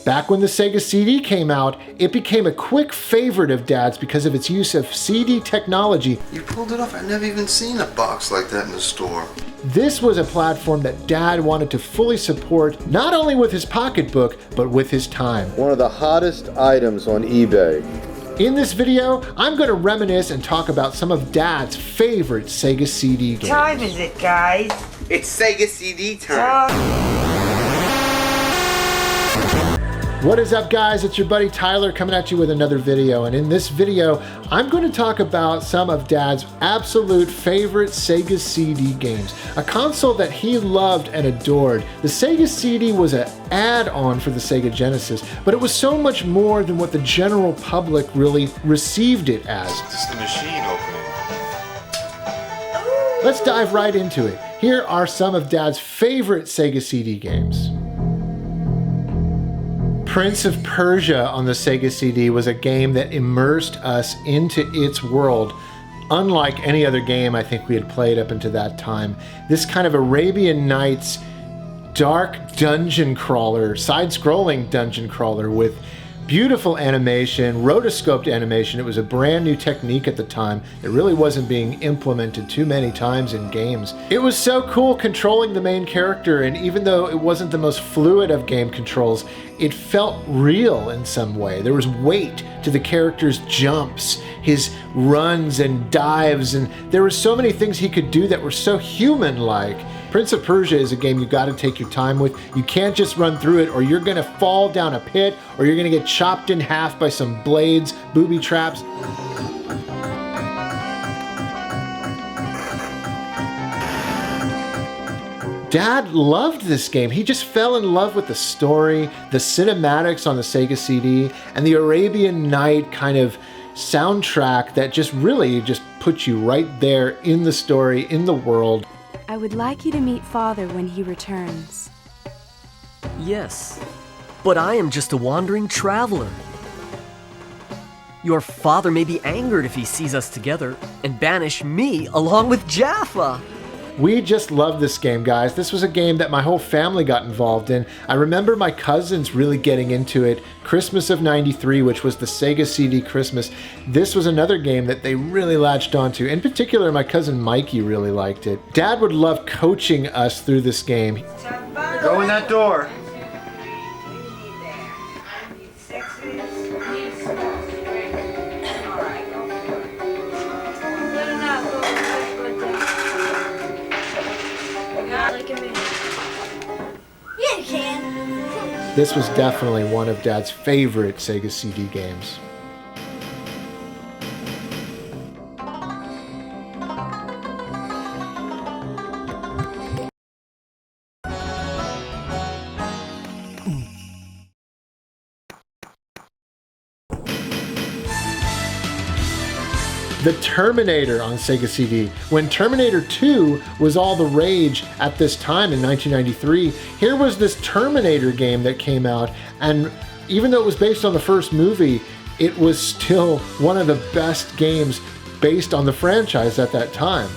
Back when the Sega CD came out, it became a quick favorite of Dad's because of its use of CD technology. You pulled it off. I've never even seen a box like that in the store. This was a platform that Dad wanted to fully support, not only with his pocketbook, but with his time. One of the hottest items on eBay. In this video, I'm going to reminisce and talk about some of Dad's favorite Sega CD games. What time is it, guys? It's Sega CD time. What is up, guys? It's your buddy Tyler coming at you with another video, and in this video I'm going to talk about some of Dad's absolute favorite Sega CD games, a console that he loved and adored. The Sega CD was an add-on for the Sega Genesis, but it was so much more than what the general public really received it as. It's the machine opening. Let's dive right into it. Here are some of Dad's favorite Sega CD games. Prince of Persia on the Sega CD was a game that immersed us into its world. Unlike any other game I think we had played up until that time, this kind of Arabian Nights dark dungeon crawler, side-scrolling dungeon crawler with beautiful animation, rotoscoped animation. It was a brand new technique at the time. It really wasn't being implemented too many times in games. It was so cool controlling the main character, and even though it wasn't the most fluid of game controls, it felt real in some way. There was weight to the character's jumps, his runs and dives, and there were so many things he could do that were so human-like. Prince of Persia is a game you got to take your time with. You can't just run through it or you're going to fall down a pit or you're going to get chopped in half by some blades, booby traps. Dad loved this game. He just fell in love with the story, the cinematics on the Sega CD, and the Arabian Night kind of soundtrack that just really just puts you right there in the story, in the world. I would like you to meet Father when he returns. Yes, but I am just a wandering traveler. Your father may be angered if he sees us together and banish me along with Jaffa. We just love this game, guys. This was a game that my whole family got involved in. I remember my cousins really getting into it. Christmas of '93, which was the Sega CD Christmas. This was another game that they really latched onto. In particular, my cousin Mikey really liked it. Dad would love coaching us through this game. Go in that door. This was definitely one of Dad's favorite Sega CD games. The Terminator on Sega CD. When Terminator II was all the rage at this time in 1993, here was this Terminator game that came out, and even though it was based on the first movie, it was still one of the best games based on the franchise at that time.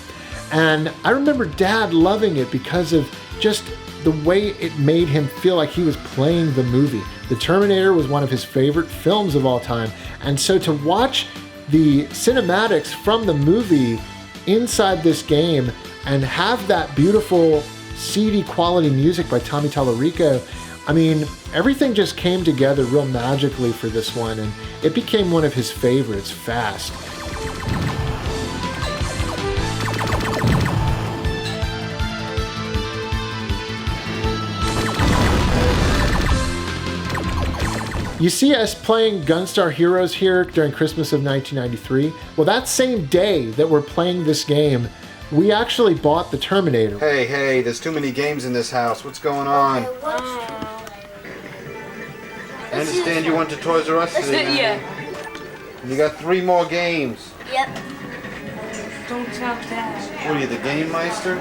And I remember Dad loving it because of just the way it made him feel like he was playing the movie. The Terminator was one of his favorite films of all time, and so to watch the cinematics from the movie inside this game and have that beautiful CD quality music by Tommy Tallarico, I mean, everything just came together real magically for this one, and it became one of his favorites fast. You see us playing Gunstar Heroes here during Christmas of 1993. Well, that same day that we're playing this game, we actually bought the Terminator. Hey, there's too many games in this house. What's going on? I understand you went to Toys R Us today. Yeah. And you got 3 more games. Yep. Don't tell Dad. What are you, the Game Meister?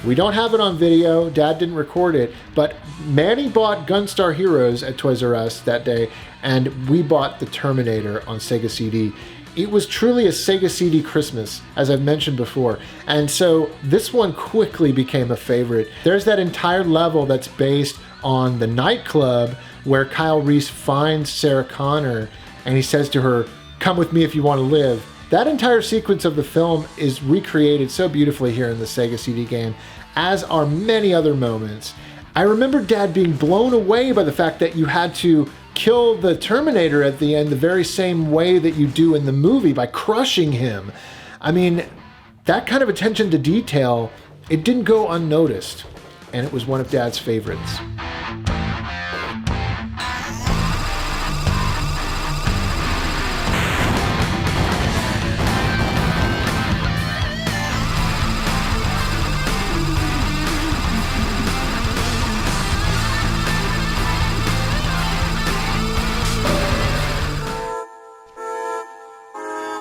We don't have it on video, Dad didn't record it, but Manny bought Gunstar Heroes at Toys R Us that day, and we bought the Terminator on Sega CD. It was truly a Sega CD Christmas, as I've mentioned before. And so this one quickly became a favorite. There's that entire level that's based on the nightclub where Kyle Reese finds Sarah Connor and he says to her, "Come with me if you want to live." That entire sequence of the film is recreated so beautifully here in the Sega CD game, as are many other moments. I remember Dad being blown away by the fact that you had to kill the Terminator at the end the very same way that you do in the movie, by crushing him. I mean, that kind of attention to detail, it didn't go unnoticed, and it was one of Dad's favorites.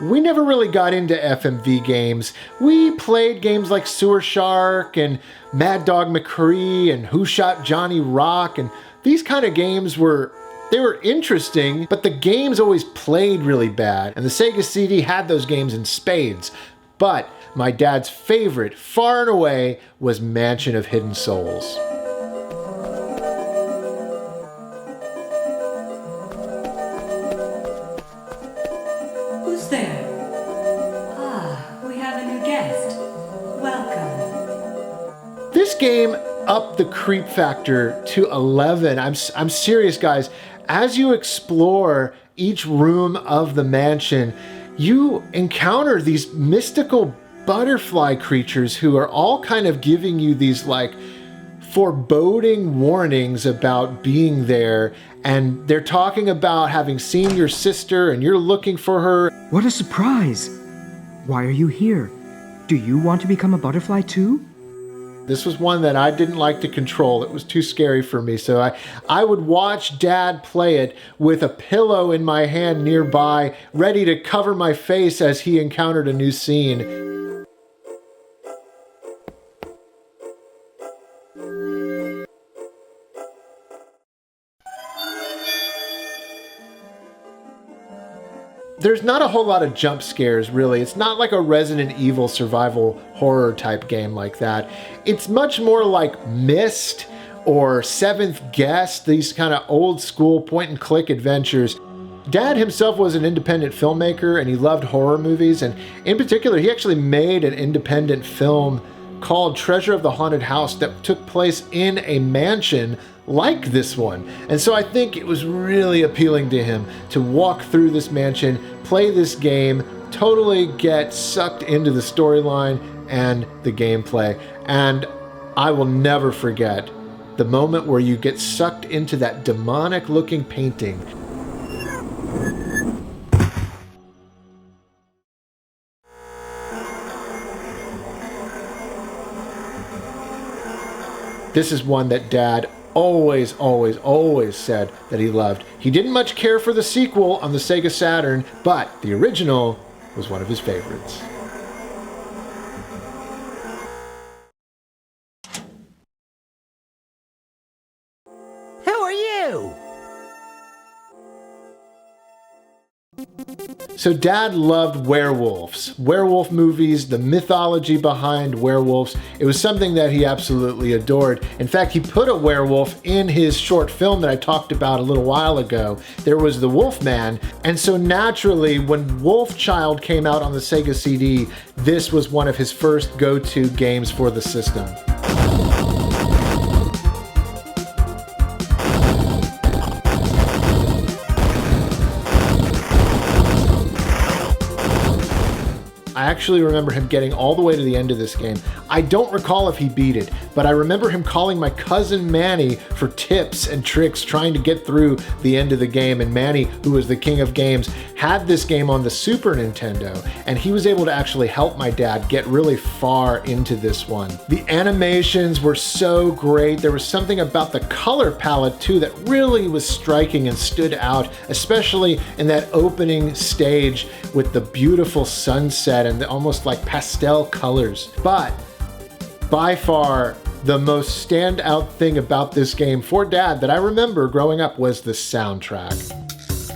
We never really got into FMV games. We played games like Sewer Shark and Mad Dog McCree and Who Shot Johnny Rock, and these kind of games were interesting, but the games always played really bad, and the Sega CD had those games in spades. But my dad's favorite, far and away, was Mansion of Hidden Souls. Who's there? We have a new guest. Welcome. This game upped the creep factor to 11. I'm serious, guys. As you explore each room of the mansion, you encounter these mystical butterfly creatures who are all kind of giving you these like foreboding warnings about being there, and they're talking about having seen your sister and you're looking for her. What a surprise! Why are you here? Do you want to become a butterfly too? This was one that I didn't like to control. It was too scary for me, so I would watch Dad play it with a pillow in my hand nearby, ready to cover my face as he encountered a new scene. There's not a whole lot of jump scares, really. It's not like a Resident Evil survival horror type game like that. It's much more like Myst or Seventh Guest, these kind of old school point and click adventures. Dad himself was an independent filmmaker and he loved horror movies, and in particular, he actually made an independent film called Treasure of the Haunted House that took place in a mansion like this one. And so I think it was really appealing to him to walk through this mansion, play this game, totally get sucked into the storyline and the gameplay. And I will never forget the moment where you get sucked into that demonic looking painting. This is one that Dad always said that he loved. He didn't much care for the sequel on the Sega Saturn, but the original was one of his favorites. Who are you? So Dad loved werewolves, werewolf movies, the mythology behind werewolves. It was something that he absolutely adored. In fact, he put a werewolf in his short film that I talked about a little while ago. There was the Wolfman, and so naturally, when Wolfchild came out on the Sega CD, this was one of his first go-to games for the system. I actually remember him getting all the way to the end of this game. I don't recall if he beat it, but I remember him calling my cousin Manny for tips and tricks trying to get through the end of the game. And Manny, who was the king of games, had this game on the Super Nintendo, and he was able to actually help my dad get really far into this one. The animations were so great. There was something about the color palette too that really was striking and stood out, especially in that opening stage with the beautiful sunset and the almost like pastel colors. But by far, the most standout thing about this game for Dad that I remember growing up was the soundtrack.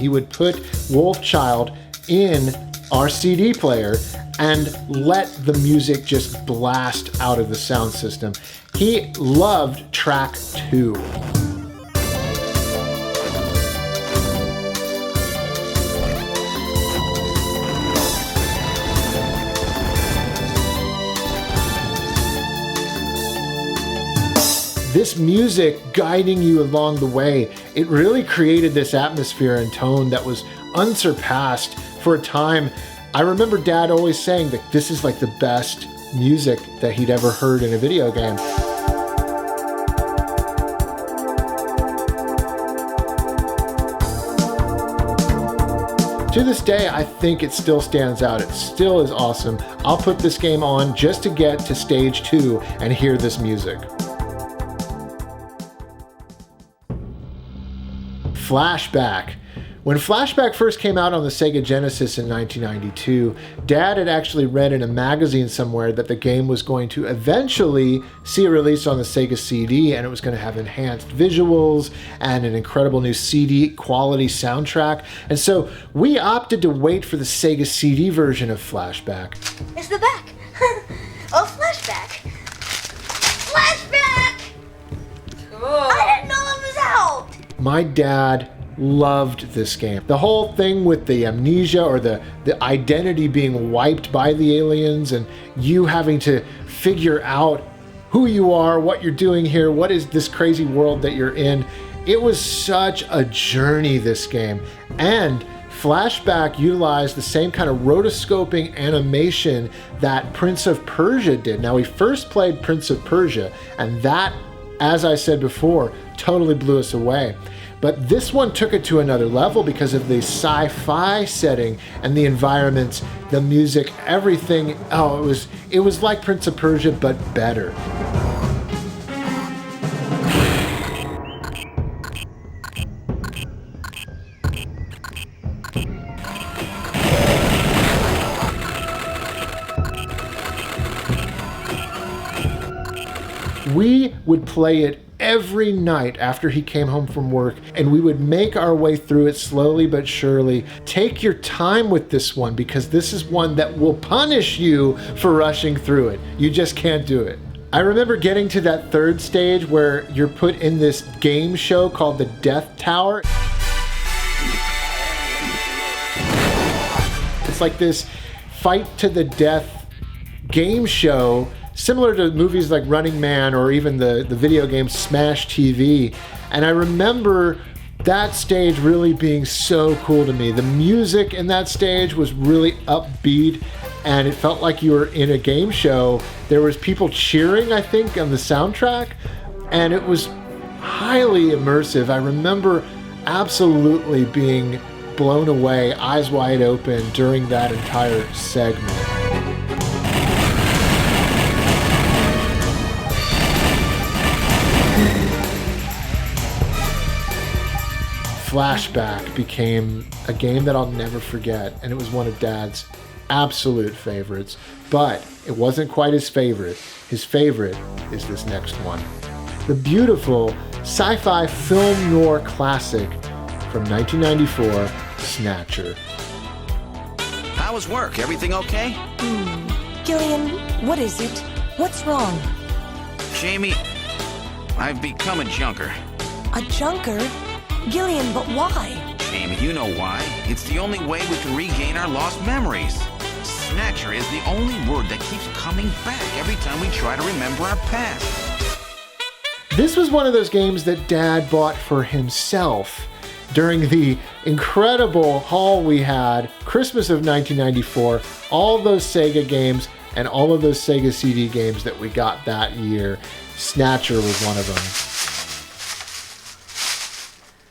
He would put Wolfchild in our CD player and let the music just blast out of the sound system. He loved track 2. This music guiding you along the way, it really created this atmosphere and tone that was unsurpassed for a time. I remember Dad always saying that this is like the best music that he'd ever heard in a video game. To this day, I think it still stands out. It still is awesome. I'll put this game on just to get to stage 2 and hear this music. Flashback. When Flashback first came out on the Sega Genesis in 1992, Dad had actually read in a magazine somewhere that the game was going to eventually see a release on the Sega CD, and it was going to have enhanced visuals and an incredible new CD quality soundtrack. And so we opted to wait for the Sega CD version of Flashback. It's the back. Oh, Flashback. Flashback! Cool. I didn't know it was out. My dad loved this game. The whole thing with the amnesia or the identity being wiped by the aliens and you having to figure out who you are, what you're doing here, what is this crazy world that you're in. It was such a journey, this game. And Flashback utilized the same kind of rotoscoping animation that Prince of Persia did. Now, we first played Prince of Persia, and that, as I said before, totally blew us away. But this one took it to another level because of the sci-fi setting and the environments, the music, everything. Oh, it was like Prince of Persia, but better. We would play it every night after he came home from work, and we would make our way through it slowly but surely. Take your time with this one because this is one that will punish you for rushing through it. You just can't do it. I remember getting to that third stage where you're put in this game show called the Death Tower. It's like this fight to the death game show, similar to movies like Running Man or even the video game Smash TV. And I remember that stage really being so cool to me. The music in that stage was really upbeat and it felt like you were in a game show. There was people cheering, I think, on the soundtrack, and it was highly immersive. I remember absolutely being blown away, eyes wide open during that entire segment. Flashback became a game that I'll never forget, and it was one of Dad's absolute favorites, but it wasn't quite his favorite. His favorite is this next one. The beautiful sci-fi film noir classic from 1994, Snatcher. How was work? Everything okay? Gillian, what is it? What's wrong? Jamie, I've become a junker. A junker? Gillian, but why? Jamie, you know why. It's the only way we can regain our lost memories. Snatcher is the only word that keeps coming back every time we try to remember our past. This was one of those games that Dad bought for himself during the incredible haul we had, Christmas of 1994, all those Sega games and all of those Sega CD games that we got that year. Snatcher was one of them.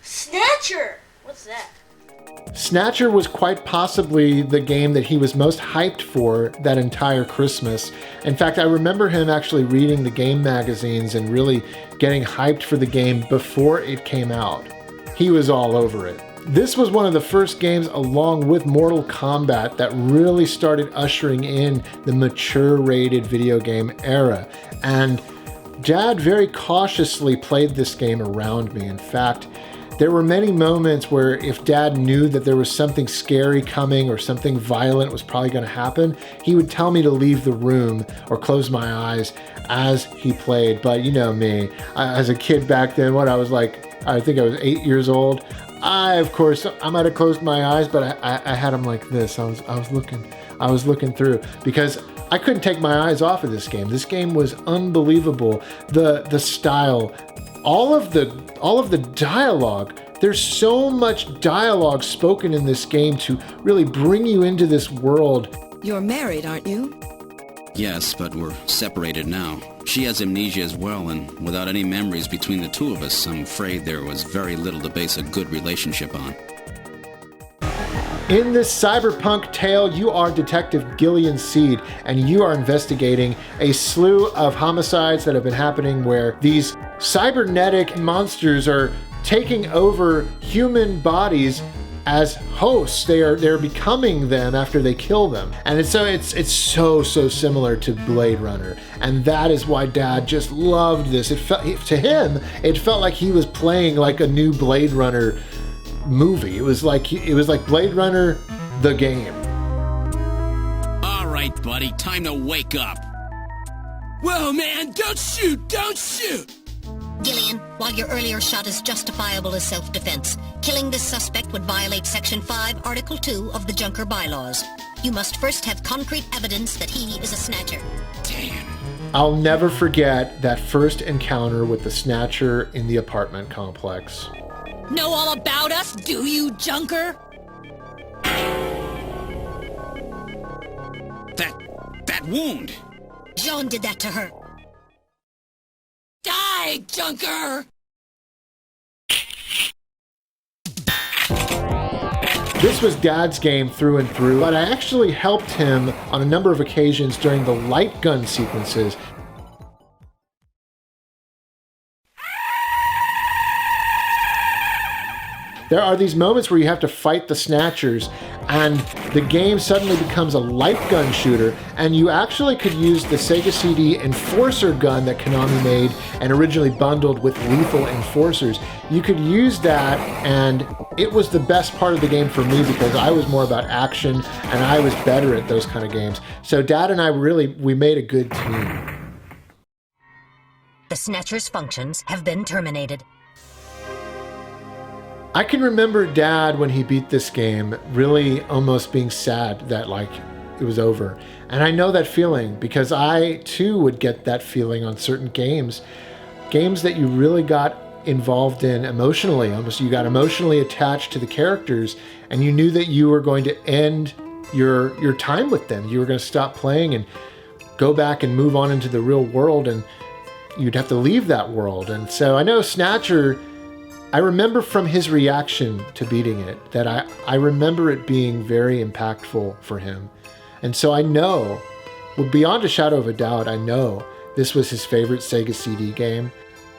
Snatcher! What's that? Snatcher was quite possibly the game that he was most hyped for that entire Christmas. In fact, I remember him actually reading the game magazines and really getting hyped for the game before it came out. He was all over it. This was one of the first games, along with Mortal Kombat, that really started ushering in the mature rated video game era. And Dad very cautiously played this game around me. In fact, there were many moments where if Dad knew that there was something scary coming or something violent was probably going to happen, he would tell me to leave the room or close my eyes as he played. But you know me, as a kid back then, I think I was 8 years old. I might have closed my eyes, but I had them like this. I was looking through because I couldn't take my eyes off of this game. This game was unbelievable. The style, all of the dialogue. There's so much dialogue spoken in this game to really bring you into this world. You're married, aren't you? Yes, but we're separated now. She has amnesia as well, and without any memories between the two of us, I'm afraid there was very little to base a good relationship on. In this cyberpunk tale, you are Detective Gillian Seed, and you are investigating a slew of homicides that have been happening where these cybernetic monsters are taking over human bodies as hosts. They're becoming them after they kill them. And it's so similar to Blade Runner. And that is why Dad just loved this. To him, it felt like he was playing like a new Blade Runner movie. It was like Blade Runner, the game. All right, buddy, time to wake up. Whoa, man, don't shoot! Gillian, while your earlier shot is justifiable as self-defense, killing this suspect would violate Section 5, Article 2 of the Junker Bylaws. You must first have concrete evidence that he is a Snatcher. Damn. I'll never forget that first encounter with the Snatcher in the apartment complex. Know all about us, do you, Junker? That wound! Jean did that to her. Die, Junker! This was Dad's game through and through, but I actually helped him on a number of occasions during the light gun sequences. There are these moments where you have to fight the Snatchers and the game suddenly becomes a light gun shooter, and you actually could use the Sega CD Enforcer gun that Konami made and originally bundled with Lethal Enforcers. You could use that, and it was the best part of the game for me because I was more about action and I was better at those kind of games. So Dad and I we made a good team. The Snatcher's functions have been terminated. I can remember Dad, when he beat this game, really almost being sad that it was over. And I know that feeling because I too would get that feeling on certain games that you really got involved in emotionally. Almost you got emotionally attached to the characters and you knew that you were going to end your time with them. You were going to stop playing and go back and move on into the real world, and you'd have to leave that world. And so I know Snatcher, I remember from his reaction to beating it that I remember it being very impactful for him. And so I know, well, beyond a shadow of a doubt, I know this was his favorite Sega CD game.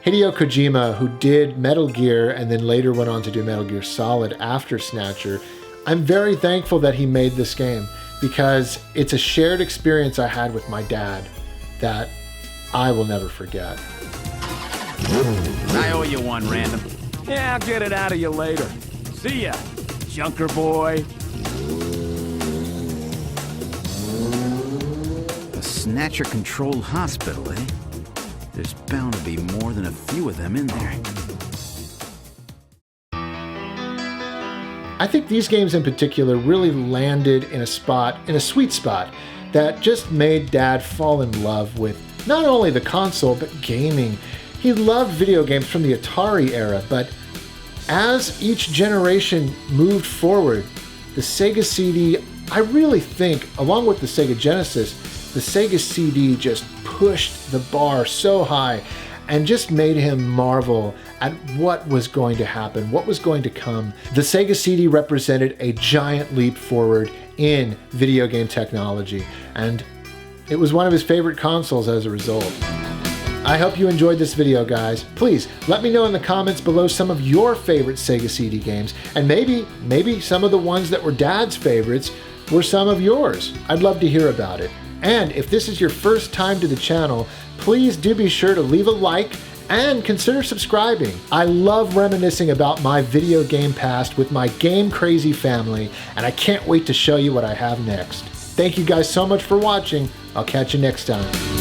Hideo Kojima, who did Metal Gear and then later went on to do Metal Gear Solid after Snatcher, I'm very thankful that he made this game because it's a shared experience I had with my dad that I will never forget. I owe you one, Random. Yeah, I'll get it out of you later. See ya, Junker boy. A Snatcher-controlled hospital, eh? There's bound to be more than a few of them in there. I think these games in particular really landed in a sweet spot that just made Dad fall in love with not only the console, but gaming. He loved video games from the Atari era, but as each generation moved forward, the Sega CD, I really think, along with the Sega Genesis, the Sega CD just pushed the bar so high and just made him marvel at what was going to happen, what was going to come. The Sega CD represented a giant leap forward in video game technology, and it was one of his favorite consoles as a result. I hope you enjoyed this video, guys. Please let me know in the comments below some of your favorite Sega CD games, and maybe some of the ones that were Dad's favorites were some of yours. I'd love to hear about it. And if this is your first time to the channel, please do be sure to leave a like and consider subscribing. I love reminiscing about my video game past with my game crazy family, and I can't wait to show you what I have next. Thank you guys so much for watching. I'll catch you next time.